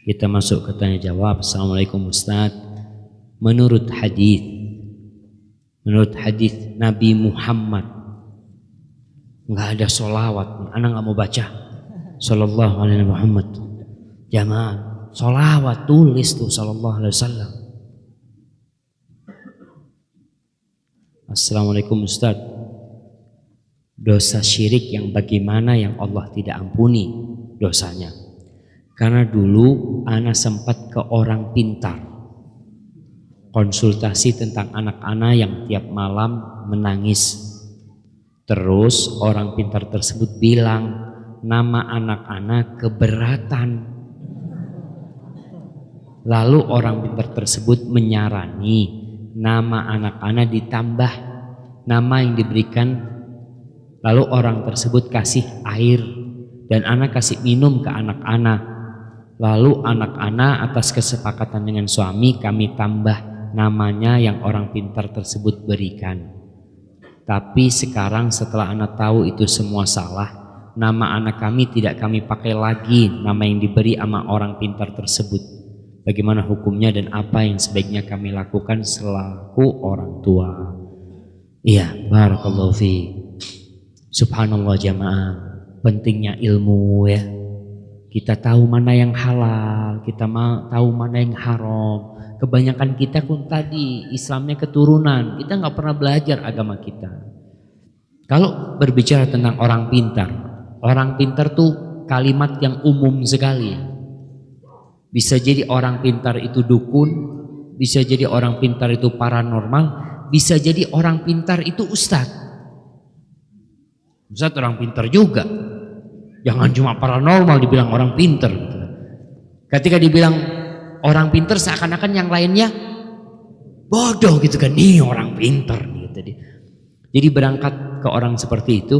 Kita masuk ke tanya jawab. Assalamualaikum Ustaz. Menurut hadis Nabi Muhammad nggak ada solawat. Anak nggak mau baca Sallallahu alaihi Muhammad. Jamaah, solawat tulis tuh Sallallahu alaihi wasallam. Assalamualaikum Ustaz. Dosa syirik yang bagaimana yang Allah tidak ampuni dosanya? Karena dulu ana sempat ke orang pintar konsultasi tentang anak-anak yang tiap malam menangis. Terus orang pintar tersebut bilang nama anak-anak keberatan. Lalu orang pintar tersebut menyarani nama anak-anak ditambah nama yang diberikan. Lalu orang tersebut kasih air dan anak kasih minum ke anak-anak. Lalu anak-anak atas kesepakatan dengan suami kami tambah namanya yang orang pintar tersebut berikan. Tapi sekarang setelah anak tahu itu semua salah, nama anak kami tidak kami pakai lagi nama yang diberi sama orang pintar tersebut. Bagaimana hukumnya dan apa yang sebaiknya kami lakukan selaku orang tua? Iya, barakallahu fiik. Subhanallah jamaah, pentingnya ilmu ya. Kita tahu mana yang halal, kita tahu mana yang haram. Kebanyakan kita pun tadi Islamnya keturunan, kita nggak pernah belajar agama kita. Kalau berbicara tentang orang pintar tuh kalimat yang umum sekali. Bisa jadi orang pintar itu dukun, bisa jadi orang pintar itu paranormal, bisa jadi orang pintar itu ustadz. Ustadz orang pintar juga. Jangan cuma paranormal dibilang orang pintar. Ketika dibilang orang pintar seakan-akan yang lainnya bodoh gitu kan. Nih orang pintar gitu. Jadi berangkat ke orang seperti itu,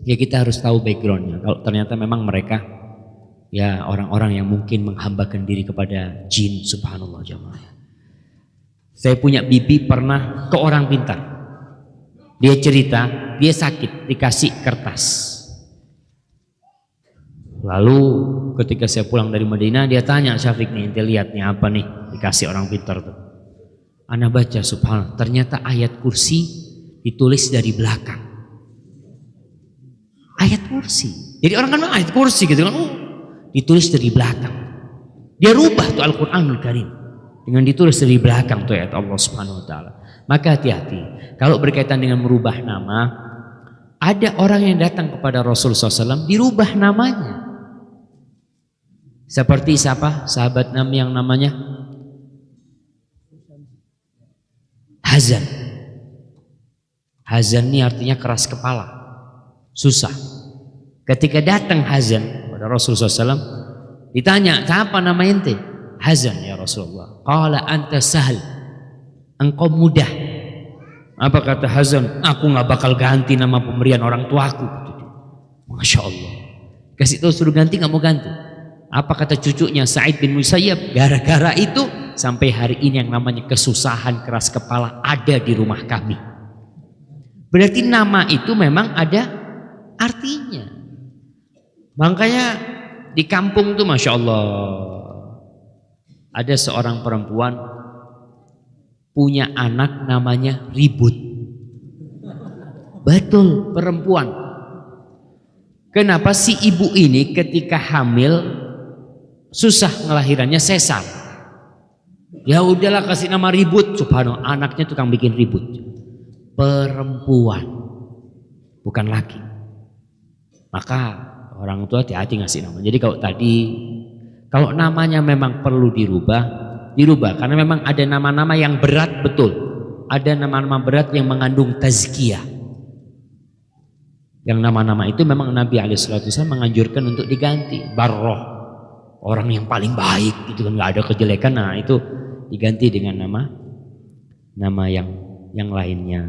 ya kita harus tahu backgroundnya. Kalau ternyata memang mereka ya orang-orang yang mungkin menghambakan diri kepada jin, subhanallah jamaah. Saya punya bibi pernah ke orang pintar. Dia cerita, dia sakit, dikasih kertas. Lalu ketika saya pulang dari Madinah, dia tanya, Syafiq nih, ente lihat nih apa nih dikasih orang pintar tuh. Ana baca subhanallah, ternyata ayat kursi ditulis dari belakang. Ayat kursi. Jadi orang kan ayat kursi gitu kan, ditulis dari belakang. Dia rubah tuh Al-Qur'anul Karim dengan ditulis dari belakang tuh ayat Allah Subhanahu wa taala. Maka hati-hati kalau berkaitan dengan merubah nama. Ada orang yang datang kepada Rasulullah SAW dirubah namanya. Seperti siapa? Sahabat Nabi yang namanya Hazan. Hazan ini artinya keras kepala, susah. Ketika datang Hazan pada Rasulullah SAW, ditanya, siapa nama ente? Hazan ya Rasulullah. Qala anta sahal, engkau mudah. Apa kata Hazan? Aku nggak bakal ganti nama pemberian orang tuaku. Masya Allah. Kasih tahu suruh ganti, nggak mau ganti. Apa kata cucunya Sa'id bin Musayyab? Gara-gara itu sampai hari ini yang namanya kesusahan keras kepala ada di rumah kami. Berarti nama itu memang ada artinya. Makanya di kampung tuh Masya Allah ada seorang perempuan punya anak namanya Ribut. Betul, perempuan. Kenapa si ibu ini ketika hamil susah ngelahirannya, sesar. Ya udahlah kasih nama Ribut. Subhanallah, anaknya tukang bikin ribut. Perempuan, bukan laki. Maka orang tua hati-hati ngasih nama. Jadi kalau namanya memang perlu dirubah karena memang ada nama-nama yang berat, betul. Ada nama-nama berat yang mengandung tazkiyah. Yang nama-nama itu memang Nabi SAW menganjurkan untuk diganti. Barroh, orang yang paling baik, itu kan nggak ada kejelekan. Nah itu diganti dengan nama yang lainnya.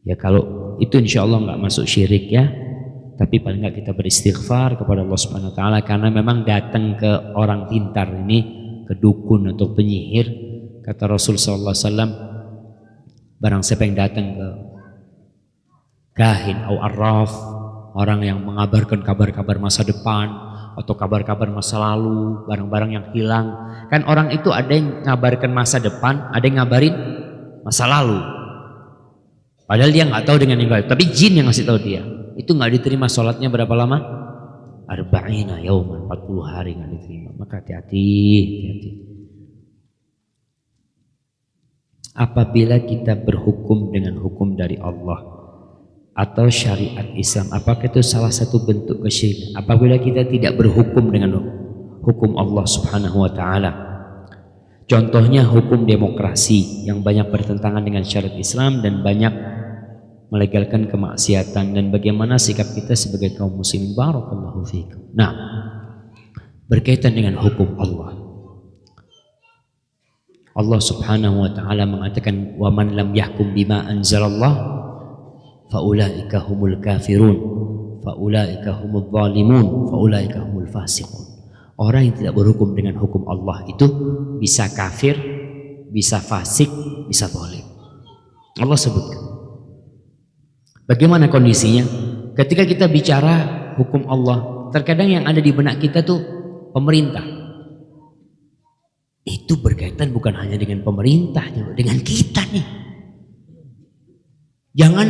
Ya kalau itu insya Allah nggak masuk syirik ya. Tapi paling nggak kita beristighfar kepada Allah Subhanahu Wa Taala karena memang datang ke orang pintar ini, ke dukun atau penyihir, kata Rasul sallallahu alaihi wasallam, barang siapa yang datang ke kahin atau arraf, orang yang mengabarkan kabar-kabar masa depan, atau kabar-kabar masa lalu, barang-barang yang hilang. Kan orang itu ada yang ngabarkan masa depan, ada yang ngabarin masa lalu. Padahal dia nggak tahu dengan yang gaib, tapi jin yang ngasih tahu dia. Itu nggak diterima sholatnya berapa lama? Arba'ina yauman, 40 hari nggak diterima. Maka hati-hati. Apabila kita berhukum dengan hukum dari Allah atau syariat Islam, apakah itu salah satu bentuk kesyirikan? Apabila kita tidak berhukum dengan hukum Allah Subhanahu wa taala. Contohnya hukum demokrasi yang banyak bertentangan dengan syariat Islam dan banyak melegalkan kemaksiatan, dan bagaimana sikap kita sebagai kaum muslimin. Barakallahu fiikum. Nah, berkaitan dengan hukum Allah. Allah Subhanahu wa taala mengatakan, "Wa man lam yahkum bima anzalallah faulaika humul kafirun, faulaika humul zalimun, faulaika humul fasiqun." Orang yang tidak berhukum dengan hukum Allah itu bisa kafir, bisa fasik, bisa zalim. Allah sebutkan. Bagaimana kondisinya? Ketika kita bicara hukum Allah, terkadang yang ada di benak kita tuh pemerintah. Itu berkaitan bukan hanya dengan pemerintahnya, dengan kita nih. Jangan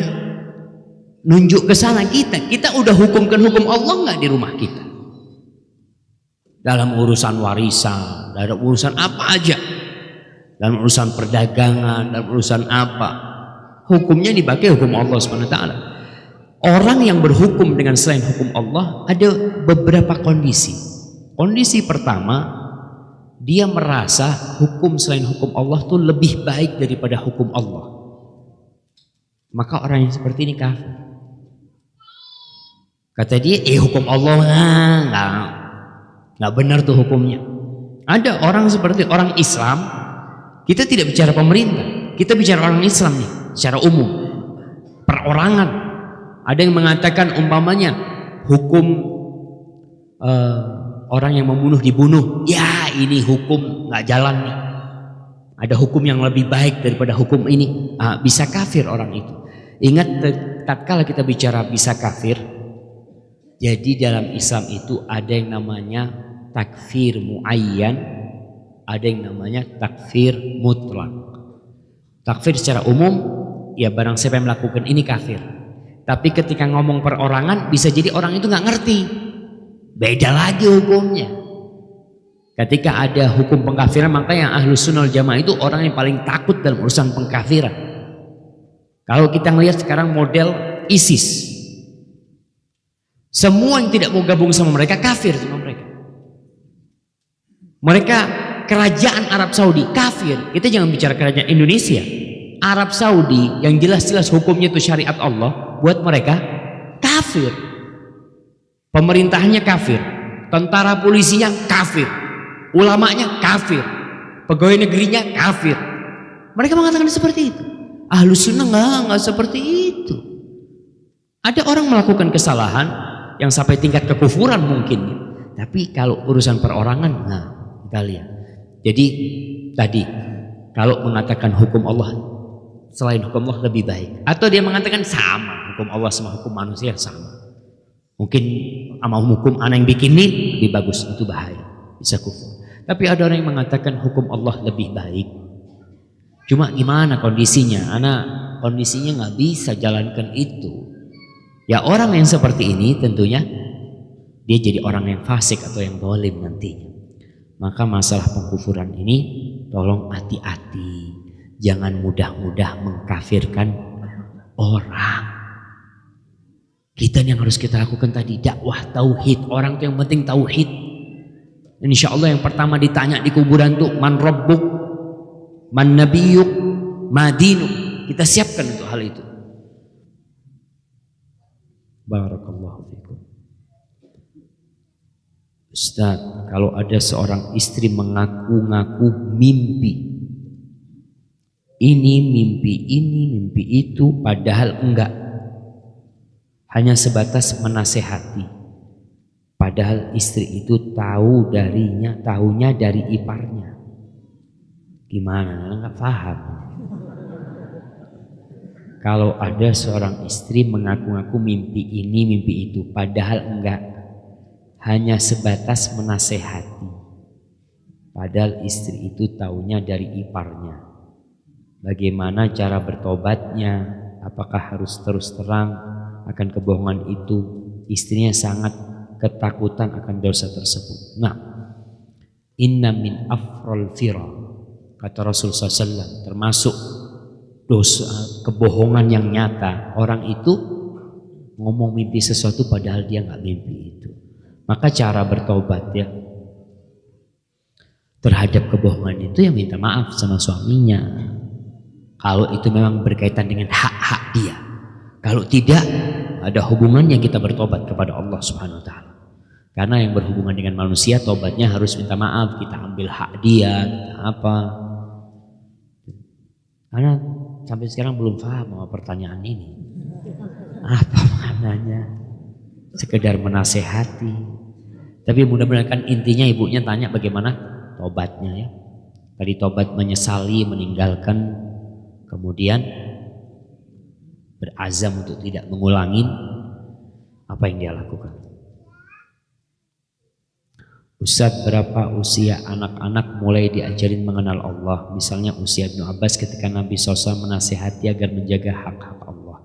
nunjuk ke sana kita. Kita udah hukumkan hukum Allah nggak di rumah kita? Dalam urusan warisan, dalam urusan apa aja, dalam urusan perdagangan, dalam urusan apa, hukumnya dipakai hukum Allah Subhanahu wa taala. Orang yang berhukum dengan selain hukum Allah ada beberapa kondisi. Kondisi pertama, dia merasa hukum selain hukum Allah itu lebih baik daripada hukum Allah. Maka orang yang seperti ini kafir. Kata dia, hukum Allah nggak benar tuh hukumnya. Ada orang seperti orang Islam, kita tidak bicara pemerintah, kita bicara orang Islam nih, secara umum, perorangan. Ada yang mengatakan umpamanya hukum orang yang membunuh dibunuh, ya ini hukum nggak jalan nih. Ada hukum yang lebih baik daripada hukum ini, bisa kafir orang itu. Ingat, tatkala kita bicara bisa kafir, jadi dalam Islam itu ada yang namanya takfir muayyan, ada yang namanya takfir mutlak. Takfir secara umum, ya barang siapa yang melakukan ini kafir. Tapi ketika ngomong perorangan, bisa jadi orang itu nggak ngerti. Beda lagi hukumnya. Ketika ada hukum pengkafiran, maka yang Ahlus Sunnah wal Jamaah itu orang yang paling takut dalam urusan pengkafiran. Kalau kita melihat sekarang model ISIS, semua yang tidak mau gabung sama mereka kafir sama mereka. Mereka kerajaan Arab Saudi kafir. Kita jangan bicara kerajaan Indonesia. Arab Saudi yang jelas-jelas hukumnya itu syariat Allah, buat mereka kafir. Pemerintahnya kafir, tentara polisinya kafir, ulamanya kafir, pegawai negerinya kafir. Mereka mengatakan seperti itu. Ahlus Sunnah nggak seperti itu. Ada orang melakukan kesalahan yang sampai tingkat kekufuran mungkin, tapi kalau urusan perorangan, kita lihat. Jadi tadi kalau mengatakan hukum Allah selain hukum Allah lebih baik, atau dia mengatakan sama hukum Allah sama hukum manusia sama, mungkin sama hukum anak yang bikin ini lebih bagus, itu bahaya, bisa kufur. Tapi ada orang yang mengatakan hukum Allah lebih baik. Cuma gimana kondisinya? Kondisinya nggak bisa jalankan itu. Ya orang yang seperti ini tentunya dia jadi orang yang fasik atau yang zalim nantinya. Maka masalah pengkufuran ini tolong hati-hati. Jangan mudah-mudah mengkafirkan orang. Kita yang harus kita lakukan tadi dakwah tauhid. Orang tuh yang penting tauhid. Insya Allah yang pertama ditanya di kuburan tuh man rabbuk, man nabiyuk, madinuk. Kita siapkan untuk hal itu. Barakallahu fikum. Ustaz, kalau ada seorang istri mengaku-ngaku mimpi ini, mimpi itu, padahal enggak, hanya sebatas menasehati, padahal istri itu tahunya dari iparnya. Gimana? Enggak paham. Kalau ada seorang istri mengaku-ngaku mimpi ini, mimpi itu, padahal enggak, hanya sebatas menasehati. Padahal istri itu taunya dari iparnya. Bagaimana cara bertobatnya? Apakah harus terus terang akan kebohongan itu? Istrinya sangat ketakutan akan dosa tersebut. Nah, inna min afral fira, kata Rasulullah SAW, termasuk dosa kebohongan yang nyata. Orang itu ngomong mimpi sesuatu padahal dia nggak mimpi itu. Maka cara bertobat ya terhadap kebohongan itu ya minta maaf sama suaminya. Kalau itu memang berkaitan dengan hak-hak dia. Kalau tidak, ada hubungannya kita bertobat kepada Allah Subhanahu wa taala. Karena yang berhubungan dengan manusia, tobatnya harus minta maaf, kita ambil hak dia, kita apa. Karena sampai sekarang belum paham sama pertanyaan ini. Apa maknanya? Sekedar menasehati. Tapi mudah-mudahan kan intinya ibunya tanya bagaimana tobatnya ya. Tadi tobat menyesali, meninggalkan, kemudian berazam untuk tidak mengulangi apa yang dia lakukan. Ustadz, berapa usia anak-anak mulai diajarin mengenal Allah? Misalnya usia Ibnu Abbas ketika Nabi SAW menasihati agar menjaga hak-hak Allah.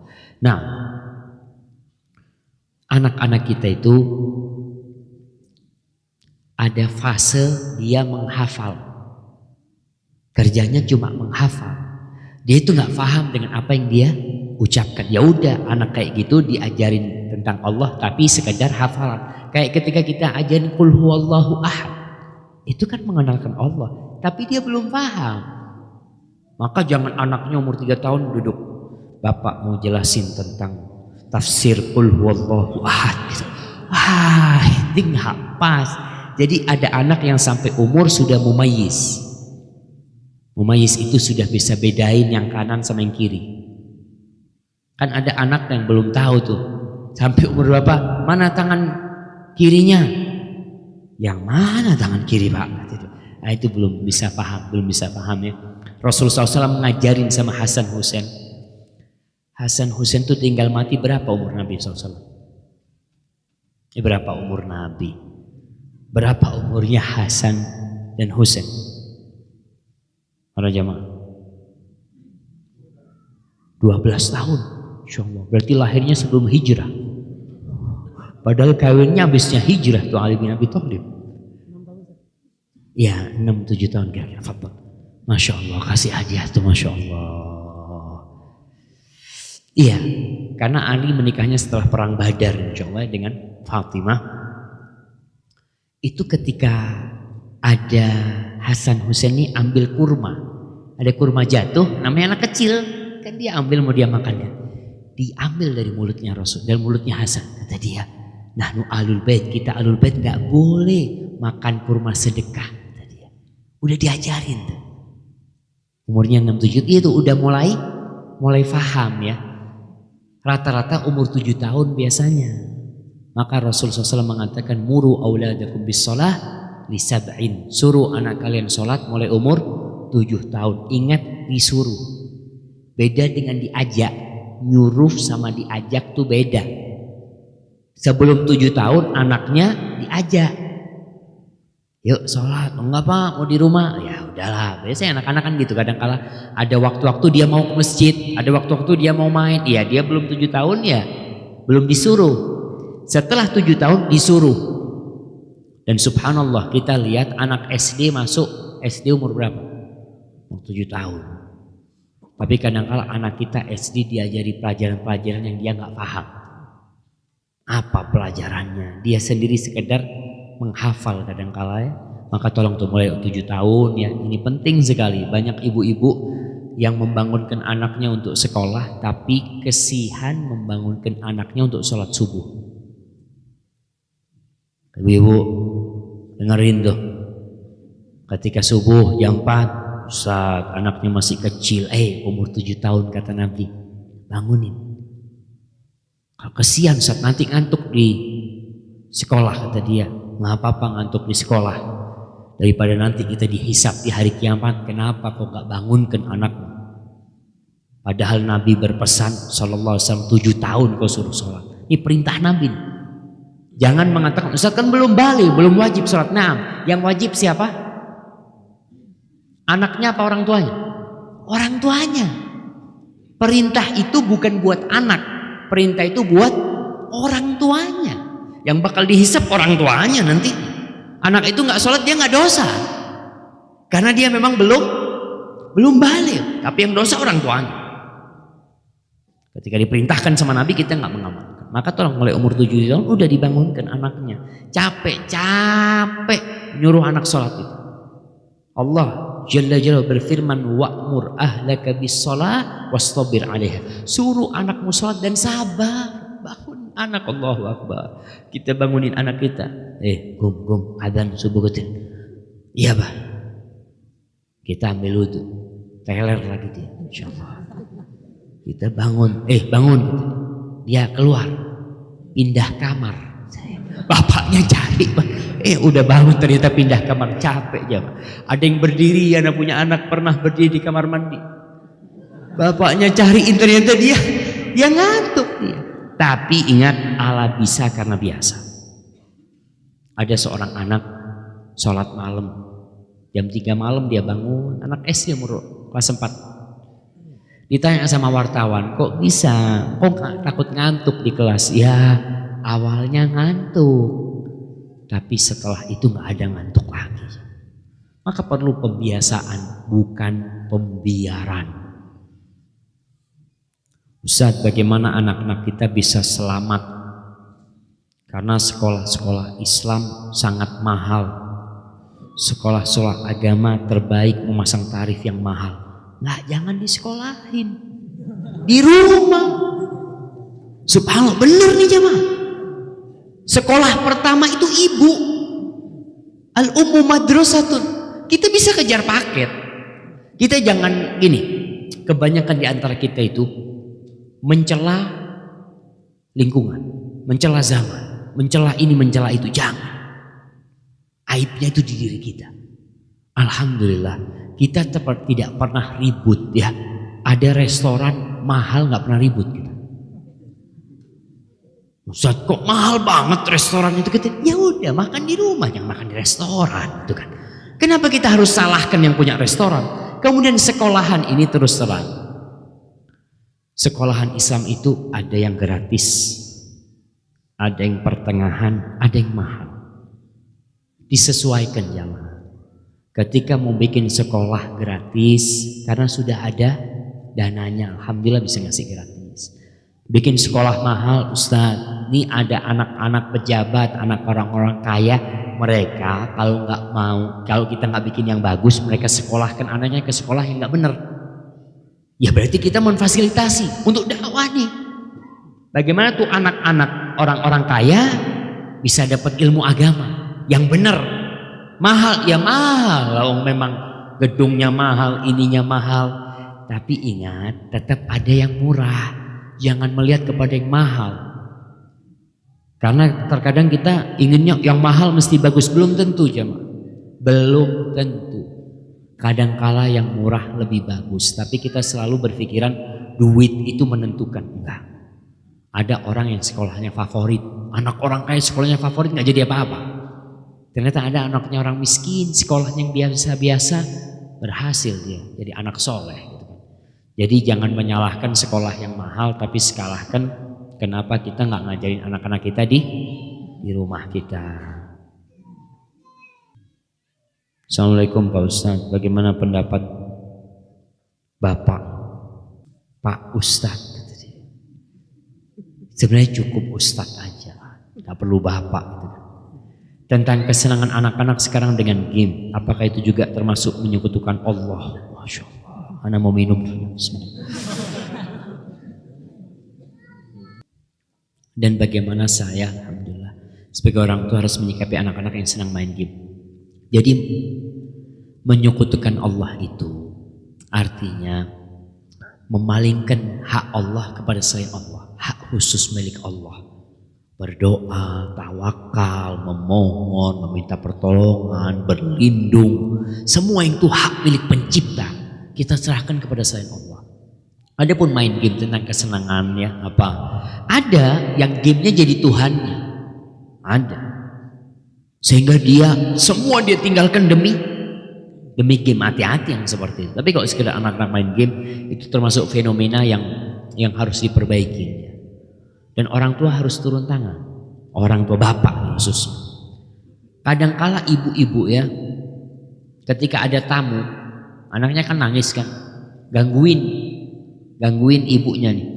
Nah, anak-anak kita itu ada fase dia menghafal. Kerjanya cuma menghafal. Dia itu nggak paham dengan apa yang dia ucapkan. Ya udah, anak kayak gitu diajarin tentang Allah tapi sekedar hafalan. Kayak ketika kita ajarin qul huwallahu ahad, itu kan mengenalkan Allah, tapi dia belum paham. Maka jangan anaknya umur 3 tahun duduk, bapak mau jelasin tentang tafsir qul huwallahu ahad gitu. Wah, itu nggak pas. Jadi ada anak yang sampai umur sudah mumayyiz. Mumayyiz itu sudah bisa bedain yang kanan sama yang kiri. Kan ada anak yang belum tahu tuh, sampai umur berapa, mana tangan kirinya, yang mana tangan kiri pak? Nah, itu belum bisa paham ya. Rasulullah SAW mengajarin sama Hasan Husain. Hasan Husain itu tinggal mati berapa umur Nabi SAW? Berapa umur Nabi? Berapa umurnya Hasan dan Husain? Para jamaah, 12 tahun. Insya Allah. Berarti lahirnya sebelum hijrah. Padahal kawinnya habisnya hijrah tuh Ali bin Abi Thalib. Ya 6-7 tahun kira-kira. Masya Allah, kasih hadiah tuh Masya Allah. Iya, karena Ali menikahnya setelah perang Badar Insya Allah dengan Fatimah. Itu ketika ada Hasan Husain ini ambil kurma. Ada kurma jatuh, namanya anak kecil. Kan dia ambil mau dia makannya. Diambil dari mulutnya Rasul, dari mulutnya Hasan. Kata dia, nahnu alul bait, kita alul bait gak boleh makan kurma sedekah, kata dia. Udah diajarin tuh. Umurnya 6-7 itu udah mulai paham ya. Rata-rata umur 7 tahun biasanya. Maka Rasulullah SAW mengatakan muru auladakum bis shalah li sab'in. Suruh anak kalian sholat mulai umur 7 tahun. Ingat, disuruh. Beda dengan diajak. Nyuruh sama diajak tuh beda. Sebelum 7 tahun anaknya diajak, yuk sholat. Enggak pak, mau di rumah. Ya udahlah, biasanya anak-anak kan gitu. Kadang kala ada waktu-waktu dia mau ke masjid, ada waktu-waktu dia mau main. Ya dia belum 7 tahun ya belum disuruh. Setelah 7 tahun disuruh. Dan subhanallah kita lihat anak SD masuk SD umur berapa? 7 tahun. Tapi kadang-kala anak kita SD diajari pelajaran-pelajaran yang dia nggak paham. Apa pelajarannya? Dia sendiri sekedar menghafal kadang-kala ya. Maka tolong tuh mulai 7 tahun ya. Ini penting sekali. Banyak ibu-ibu yang membangunkan anaknya untuk sekolah, tapi kesihan membangunkan anaknya untuk sholat subuh. Ibu-ibu dengerin tuh. Ketika subuh jam 4, Ustaz, anaknya masih kecil, umur 7 tahun kata Nabi, bangunin. Kalau kesian Ustaz, nanti ngantuk di sekolah kata dia. Nggak apa-apa ngantuk di sekolah, daripada nanti kita dihisap di hari kiamat. Kenapa kok gak bangunkan anakmu? Padahal Nabi berpesan sallallahu alaihi wasallam 7 tahun kau suruh sholat. Ini perintah Nabi. Jangan mengatakan, Ustaz kan belum balik, belum wajib sholat. Nah, yang wajib siapa? Anaknya apa orang tuanya? Orang tuanya. Perintah itu bukan buat anak, perintah itu buat orang tuanya. Yang bakal dihisap orang tuanya nanti. Anak itu nggak sholat, dia nggak dosa, karena dia memang belum balik. Tapi yang dosa orang tuanya. Ketika diperintahkan sama Nabi, kita nggak mengamalkan. Maka tolong mulai umur 7 tahun udah dibangunkan anaknya. Capek nyuruh anak sholat itu. Allah Jalla Jalla berfirman, wa'mur ahlaka bis-shalah wastabir 'alaiha. Suruh anakmu sholat dan sabar. Bangun anak, Allahu Akbar. Kita bangunin anak kita. Gum adzan subuh ketin. Iya, Bah. Kita ambil wudu. Teler lagi dia, insyaallah. Kita bangun, bangun. Dia keluar, pindah kamar. Bapaknya cari, udah bangun ternyata pindah kamar, capek aja. Ada yang berdiri, anak punya anak pernah berdiri di kamar mandi. Bapaknya cariin ternyata dia ngantuk dia. Tapi ingat, Allah bisa karena biasa. Ada seorang anak sholat malam, jam 3 malam dia bangun, anak SD umur kelas 4. Ditanya sama wartawan, kok bisa? Kok gak takut ngantuk di kelas? Ya awalnya ngantuk, tapi setelah itu gak ada ngantuk lagi. Maka perlu pembiasaan, bukan pembiaran. Ustaz, bagaimana anak-anak kita bisa selamat? Karena sekolah-sekolah Islam sangat mahal. Sekolah-sekolah agama terbaik memasang tarif yang mahal. Nggak, jangan disekolahin, di rumah. Subhanallah, bener nih jemaah. Sekolah pertama itu ibu. Al-ummu madrasatun. Kita bisa kejar paket. Kita jangan gini. Kebanyakan di antara kita itu mencela lingkungan, mencela zaman, mencela ini, mencela itu. Jangan. Aibnya itu di diri kita. Alhamdulillah, kita tidak pernah ribut ya. Ada restoran mahal nggak pernah ribut kita. Ustaz, kok mahal banget restoran itu? Kita, ya udah makan di rumah, jangan makan di restoran, gitu kan. Kenapa kita harus salahkan yang punya restoran? Kemudian sekolahan ini terus terang. Sekolahan Islam itu ada yang gratis, ada yang pertengahan, ada yang mahal. Disesuaikan jamaah. Ketika mau bikin sekolah gratis, karena sudah ada dananya, alhamdulillah bisa ngasih gratis. Bikin sekolah mahal, Ustaz, ini ada anak-anak pejabat, anak orang-orang kaya, mereka kalau kita nggak bikin yang bagus, mereka sekolahkan anaknya ke sekolah yang nggak benar. Ya berarti kita memfasilitasi untuk dakwah nih. Bagaimana tuh anak-anak orang-orang kaya bisa dapat ilmu agama yang benar? Mahal ya mahal, kalau memang gedungnya mahal, ininya mahal. Tapi ingat, tetap ada yang murah. Jangan melihat kepada yang mahal. Karena terkadang kita inginnya yang mahal mesti bagus, belum tentu jemaah. Belum tentu. Kadangkala yang murah lebih bagus, tapi kita selalu berpikiran duit itu menentukan. Enggak. Ada orang yang sekolahnya favorit, anak orang kaya sekolahnya favorit nggak jadi apa-apa. Ternyata ada anaknya orang miskin, sekolahnya yang biasa-biasa, berhasil dia jadi anak soleh. Gitu kan. Jadi jangan menyalahkan sekolah yang mahal, tapi sekalahkan kenapa kita nggak ngajarin anak-anak kita di rumah kita. Assalamualaikum Pak Ustadz, bagaimana pendapat Bapak, Pak Ustadz? Sebenarnya cukup Ustadz aja, nggak perlu Bapak. Tentang kesenangan anak-anak sekarang dengan game, apakah itu juga termasuk menyekutukan Allah? Masya Allah, Ana mau minum. Dan bagaimana saya, alhamdulillah, sebagai orang tua harus menyikapi anak-anak yang senang main game. Jadi menyekutukan Allah itu artinya memalingkan hak Allah kepada selain Allah, hak khusus milik Allah. Berdoa, tawakal, memohon, meminta pertolongan, berlindung, semua itu hak milik pencipta, kita serahkan kepada selain Allah. Adapun main game tentang kesenangannya apa? Ada yang gamenya jadi Tuhannya. Ada. Sehingga semua dia tinggalkan demi game. Hati-hati yang seperti itu. Tapi kalau sekedar anak-anak main game, itu termasuk fenomena yang harus diperbaiki. Dan orang tua harus turun tangan. Orang tua bapak khususnya. Kadangkala ibu-ibu ya, ketika ada tamu, anaknya kan nangis kan, gangguin ibunya nih.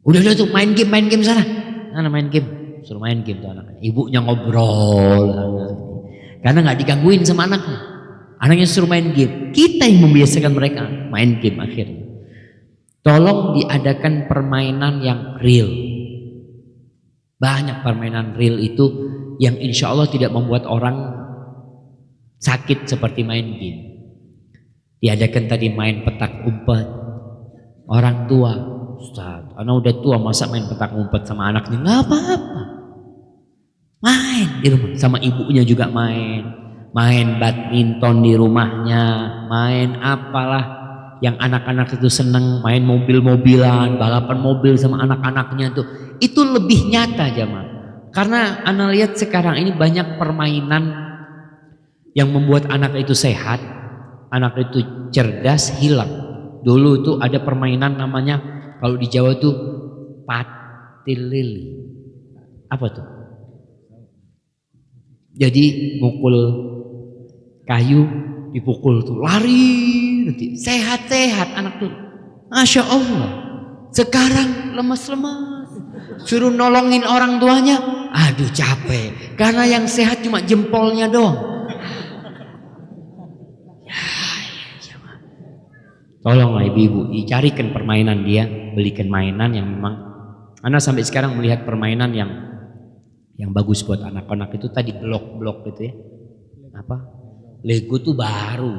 Udah tuh main game sana. Mana main game? Suruh main game tuh anaknya. Ibunya ngobrol. Karena nggak digangguin sama anaknya. Anaknya suruh main game. Kita yang membiasakan mereka main game akhirnya. Tolong diadakan permainan yang real. Banyak permainan real itu yang insya Allah tidak membuat orang sakit seperti main game. Diadakan tadi main petak umpet. Orang tua, Ustaz, anak udah tua masa main petak umpet sama anaknya? Nggak apa-apa. Main di rumah sama ibunya juga main badminton di rumahnya, main apalah yang anak-anak itu seneng, main mobil-mobilan, balapan mobil sama anak-anaknya tuh. Itu lebih nyata jamaah. Karena anak lihat sekarang ini banyak permainan yang membuat anak itu sehat, anak itu cerdas, hilang. Dulu itu ada permainan namanya, kalau di Jawa itu patil lili. Apa tuh? Jadi mukul kayu, dipukul tuh, lari, nanti sehat-sehat anak tuh. Masya Allah. Sekarang lemas-lemas, suruh nolongin orang tuanya, aduh capek. Karena yang sehat cuma jempolnya doang. Tolonglah ibu-ibu, dicarikan permainan dia, belikan mainan yang memang. Anak sampai sekarang melihat permainan yang bagus buat anak-anak itu tadi blok-blok gitu ya. Apa? Lego tuh baru.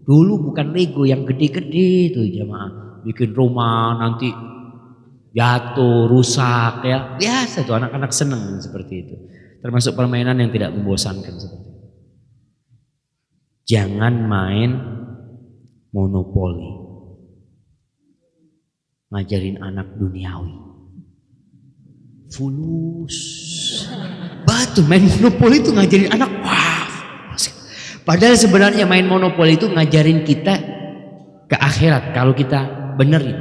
Dulu bukan Lego yang gede-gede tuh jamaah. Bikin rumah nanti jatuh, rusak ya. Biasa tuh anak-anak seneng seperti itu. Termasuk permainan yang tidak membosankan seperti itu. Jangan main monopoli. Ngajarin anak duniawi. Fulus. Batu main monopoli itu ngajarin anak, wah. Padahal sebenarnya main monopoli itu ngajarin kita ke akhirat kalau kita benerin.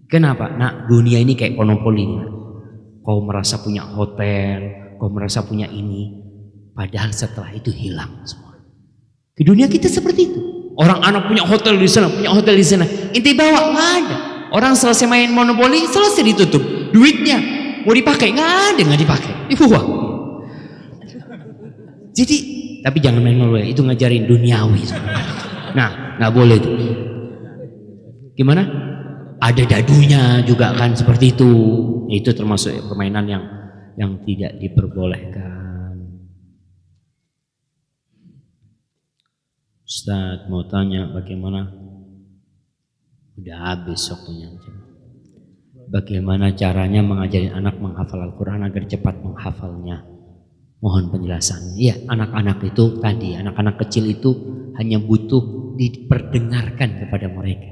Kenapa? Nah, dunia ini kayak monopoli. Kau merasa punya hotel, kau merasa punya ini, padahal setelah itu hilang semua. Di dunia kita seperti itu. Orang anak punya hotel di sana, punya hotel di sana. Inti bawa nggak ada. Orang selesai main monopoli, selesai ditutup. Duitnya mau dipakai nggak dipakai. Dibuang. Jadi, tapi jangan main monopoli. Itu ngajarin duniawi. Nah, nggak boleh itu. Gimana? Ada dadunya juga kan seperti itu. Itu termasuk permainan yang tidak diperbolehkan. Ustaz mau tanya bagaimana? Udah habis waktunya. Bagaimana caranya mengajari anak menghafal Al-Quran agar cepat menghafalnya? Mohon penjelasannya. Iya, anak-anak itu tadi, anak-anak kecil itu hanya butuh diperdengarkan kepada mereka.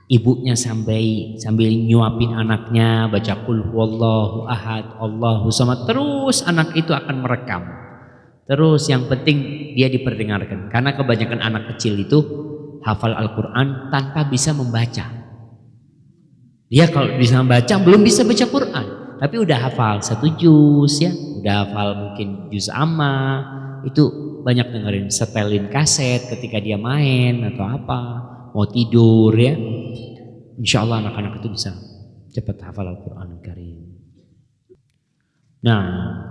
Ibunya sambil nyuapin anaknya, baca qul huwallahu ahad, Allahu samad, terus anak itu akan merekam. Terus yang penting dia diperdengarkan. Karena kebanyakan anak kecil itu hafal Al-Quran tanpa bisa membaca. Dia kalau bisa membaca belum bisa baca Quran, tapi udah hafal 1 juz ya, udah hafal mungkin juz amma. Itu banyak dengerin, setelin kaset ketika dia main atau apa, mau tidur ya. Insya Allah anak-anak itu bisa cepat hafal Al-Quran Karim. Nah,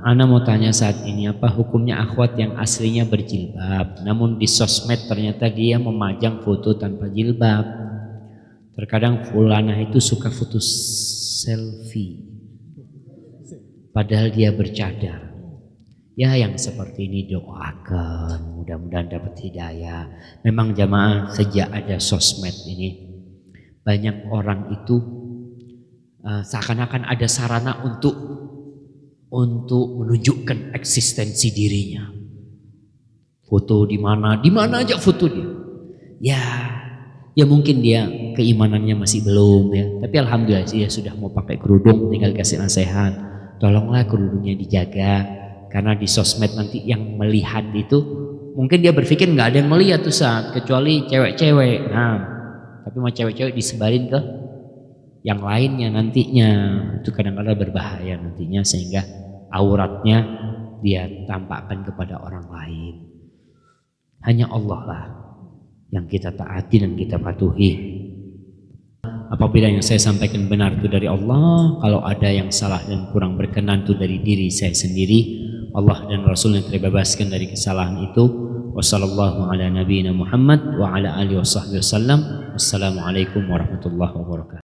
Ana mau tanya saat ini, apa hukumnya akhwat yang aslinya berjilbab, namun di sosmed ternyata dia memajang foto tanpa jilbab. Terkadang fulanah itu suka foto selfie, padahal dia bercadar. Ya yang seperti ini doakan, mudah-mudahan dapat hidayah. Memang jamaah sejak ada sosmed ini, banyak orang itu seakan-akan ada sarana untuk menunjukkan eksistensi dirinya. Foto di mana aja foto dia. Ya mungkin dia keimanannya masih belum ya. Tapi alhamdulillah dia sudah mau pakai kerudung, tinggal kasih nasihat. tolonglah kerudungnya dijaga, karena di sosmed nanti yang melihat itu mungkin dia berpikir nggak ada yang melihat tuh saat kecuali cewek-cewek. Nah, tapi mau cewek-cewek disebarin ke yang lainnya nantinya, itu kadang-kadang berbahaya nantinya, sehingga auratnya dia tampakkan kepada orang lain. Hanya Allah lah yang kita taati dan kita patuhi. Apabila yang saya sampaikan benar itu dari Allah, kalau ada yang salah dan kurang berkenan itu dari diri saya sendiri. Allah dan Rasul yang terbebaskan dari kesalahan itu. Wassalamualaikum warahmatullahi wabarakatuh.